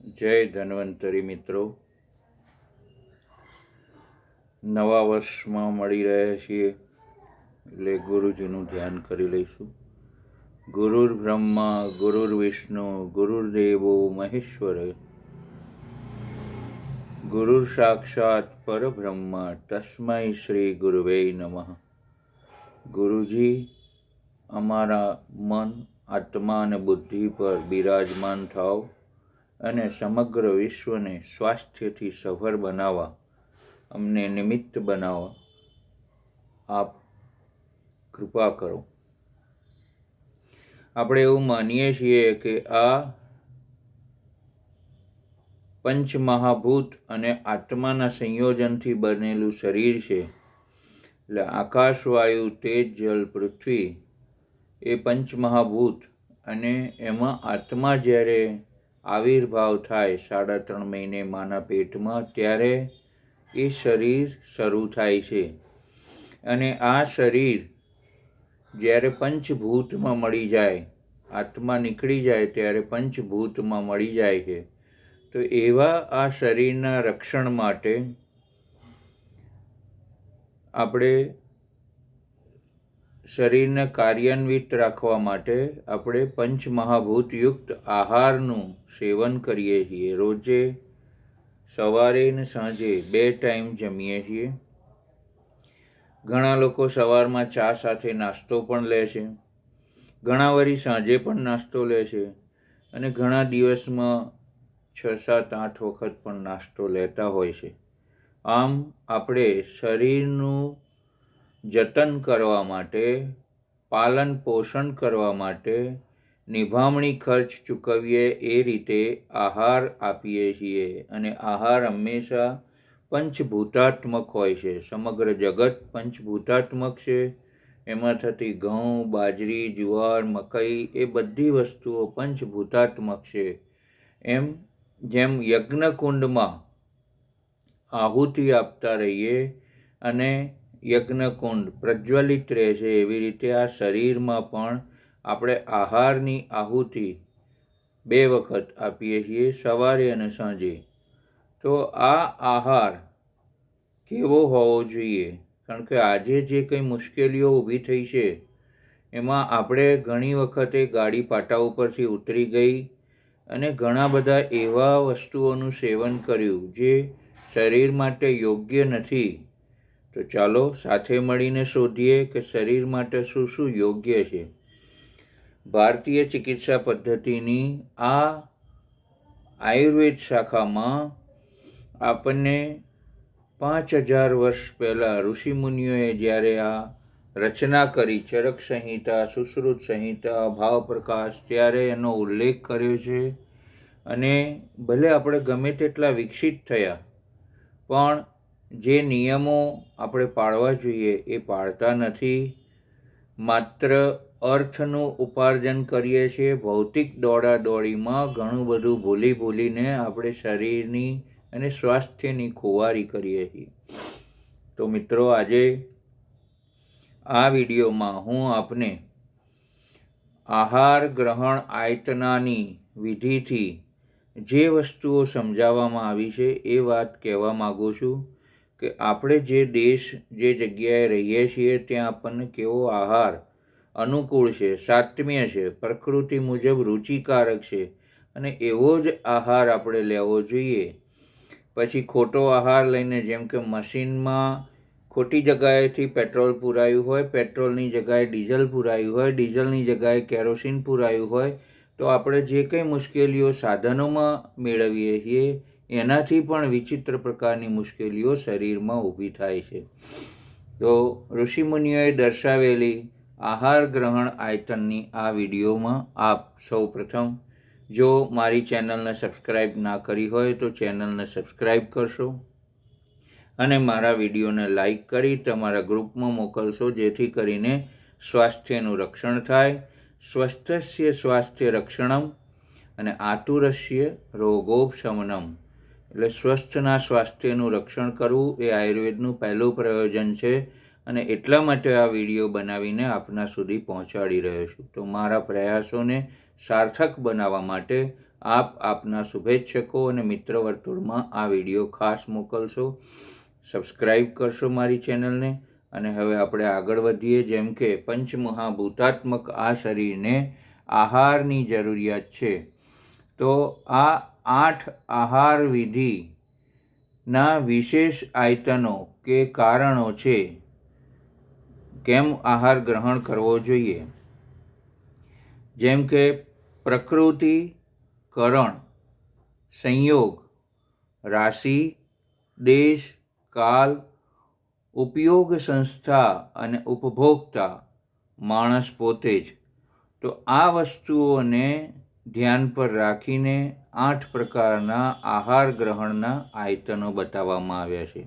જય ધન્વંતરી મિત્રો, નવા વર્ષમાં મળી રહ્યા છીએ એટલે ગુરુજીનું ધ્યાન કરી લઈશું. ગુરુર બ્રહ્મા ગુરુર વિષ્ણુ ગુરુર્દેવો મહેશ્વર, ગુરુર સાક્ષાત પરબ્રહ્મ તસ્મૈ શ્રી ગુરુવે નમઃ. ગુરુજી અમારા મન, આત્મા અને બુદ્ધિ પર બિરાજમાન થાવ અને સમગ્ર વિશ્વને સ્વાસ્થ્યથી સભર બનાવવા, અમને નિમિત્ત બનાવવા આપ કૃપા કરો. આપણે એવું માનીએ છીએ કે આ પંચમહાભૂત અને આત્માના સંયોજનથી બનેલું શરીર છે. એટલે આકાશ, વાયુ, તેજ, જલ, પૃથ્વી એ પંચમહાભૂત, અને એમાં આત્મા જ્યારે આવિર્ભાવ થાય 3.5 મહિને માના પેટમાં, ત્યારે એ શરીર શરૂ થાય છે. અને આ શરીર જ્યારે પંચભૂતમાં મળી જાય, આત્મા નીકળી જાય ત્યારે પંચભૂતમાં મળી જાય છે. તો એવા આ શરીરના રક્ષણ માટે આપણે શરીરને કાર્યાન્વિત રાખવા માટે આપણે પંચમહાભૂતયુક્ત આહારનું સેવન કરીએ છીએ. રોજે સવારે ને સાંજે 2 ટાઈમ જમીએ છીએ. ઘણા લોકો સવારમાં ચા સાથે નાસ્તો પણ લે છે, ઘણા વળી સાંજે પણ નાસ્તો લે છે, અને ઘણા દિવસમાં 6, 7, 8 વખત પણ નાસ્તો લેતા હોય છે. આમ આપણે શરીરનું જતન કરવા માટે, પાલન પોષણ કરવા માટે, નિભામણી ખર્ચ ચૂકવીએ એ રીતે આહાર આપીએ છીએ. અને આહાર હંમેશા પંચભૂતાત્મક હોય છે. સમગ્ર જગત પંચભૂતાત્મક છે. એમાં થતી ઘઉં, બાજરી, જુવાર, મકઈ એ બધી વસ્તુઓ પંચભૂતાત્મક છે. જેમ યજ્ઞકુંડમાં આહુતિ આપતા રહીએ અને યજ્ઞકુંડ પ્રજ્વલિત રહે છે, એવી રીતે આ શરીરમાં પણ આપણે આહારની આહુતિ 2 વખત આપીએ છીએ, સવારે અને સાંજે. તો આ આહાર કેવો હોવો જોઈએ? કારણ કે આજે જે કંઈ મુશ્કેલીઓ ઊભી થઈ છે એમાં આપણે ઘણી વખતે ગાડી પાટા ઉપરથી ઉતરી ગઈ અને ઘણા બધા એવા વસ્તુઓનું સેવન કર્યું જે શરીર માટે યોગ્ય નથી. તો ચાલો સાથે મળીને શોધીએ કે શરીર માટે શું શું યોગ્ય છે. ભારતીય ચિકિત્સા પદ્ધતિની આ આયુર્વેદ શાખામાં આપણને 5000 વર્ષ પહેલાં ઋષિમુનિઓએ જ્યારે આ રચના કરી, ચરક સંહિતા, સુશ્રુત સંહિતા, ભાવપ્રકાશ, ત્યારે એનો ઉલ્લેખ કર્યો છે. અને ભલે આપણે ગમે તેટલા વિકસિત થયા, પણ જે નિયમો આપણે પાળવા જોઈએ એ પાળતા નથી. માત્ર અર્થનું ઉપાર્જન કરીએ છીએ. ભૌતિક દોડાદોડીમાં ઘણું બધું ભૂલીને આપણે શરીરની અને સ્વાસ્થ્યની ખુવારી કરીએ છીએ. તો મિત્રો, આજે આ વિડીયોમાં હું આપને આહાર ગ્રહણ આયતનાની વિધિથી જે વસ્તુઓ સમજાવવામાં આવી છે એ વાત કહેવા માગું છું કે આપણે જે દેશ, જે જગ્યાએ રહીએ છીએ ત્યાં આપણને કેવો આહાર અનુકૂળ છે, સાત્મ્ય છે, પ્રકૃતિ મુજબ રુચિકારક છે, અને એવો જ આહાર આપણે લેવો જોઈએ. પછી ખોટો આહાર લઈને, જેમ કે મશીનમાં ખોટી જગ્યાએથી પેટ્રોલ પુરાયું હોય, પેટ્રોલની જગ્યાએ ડીઝલ પુરાયું હોય, ડીઝલની જગ્યાએ કેરોસીન પુરાયું હોય, તો આપણે જે કંઈ મુશ્કેલીઓ સાધનોમાં મેળવીએ છીએ એનાથી પણ વિચિત્ર પ્રકારની મુશ્કેલીઓ શરીરમાં ઊભી થાય છે. તો ઋષિમુનિઓએ દર્શાવેલી આહાર ગ્રહણ આયતનની આ વિડીયોમાં આપ સૌ પ્રથમ, જો મારી ચેનલને સબસ્ક્રાઈબ ના કરી હોય તો ચેનલને સબસ્ક્રાઈબ કરશો અને મારા વિડીયોને લાઈક કરી તમારા ગ્રુપમાં મોકલશો, જેથી કરીને સ્વાસ્થ્યનું રક્ષણ થાય. સ્વસ્થસ્ય સ્વાસ્થ્ય રક્ષણમ અને આતુરસ્ય રોગોપશમનમ. એટલે સ્વસ્થના સ્વાસ્થ્યનું રક્ષણ કરવું એ આયુર્વેદનું પહેલું પ્રયોજન છે. અને એટલા માટે આ વિડીયો બનાવીને આપના સુધી પહોંચાડી રહ્યો છું. તો મારા પ્રયાસોને સાર્થક બનાવવા માટે આપ આપના શુભેચ્છકો અને મિત્ર વર્તુળમાં આ વિડીયો ખાસ મોકલશો, સબસ્ક્રાઈબ કરશો મારી ચેનલને. અને હવે આપણે આગળ વધીએ. જેમ કે પંચમહાભૂતાત્મક આ શરીરને આહારની જરૂરિયાત છે, તો આ 8 આહાર વિધિના વિશેષ આયતનો કે કારણો છે, કેમ આહાર ગ્રહણ કરવો જોઈએ. જેમ કે પ્રકૃતિ, કરણ, સંયોગ, રાશિ, દેશ, કાલ, ઉપયોગ, સંસ્થા અને ઉપભોક્તા, માણસ પોતે જ. તો આ વસ્તુઓને ધ્યાન પર રાખીને 8 પ્રકારના આહાર ગ્રહણના આયતનો બતાવવામાં આવ્યા છે.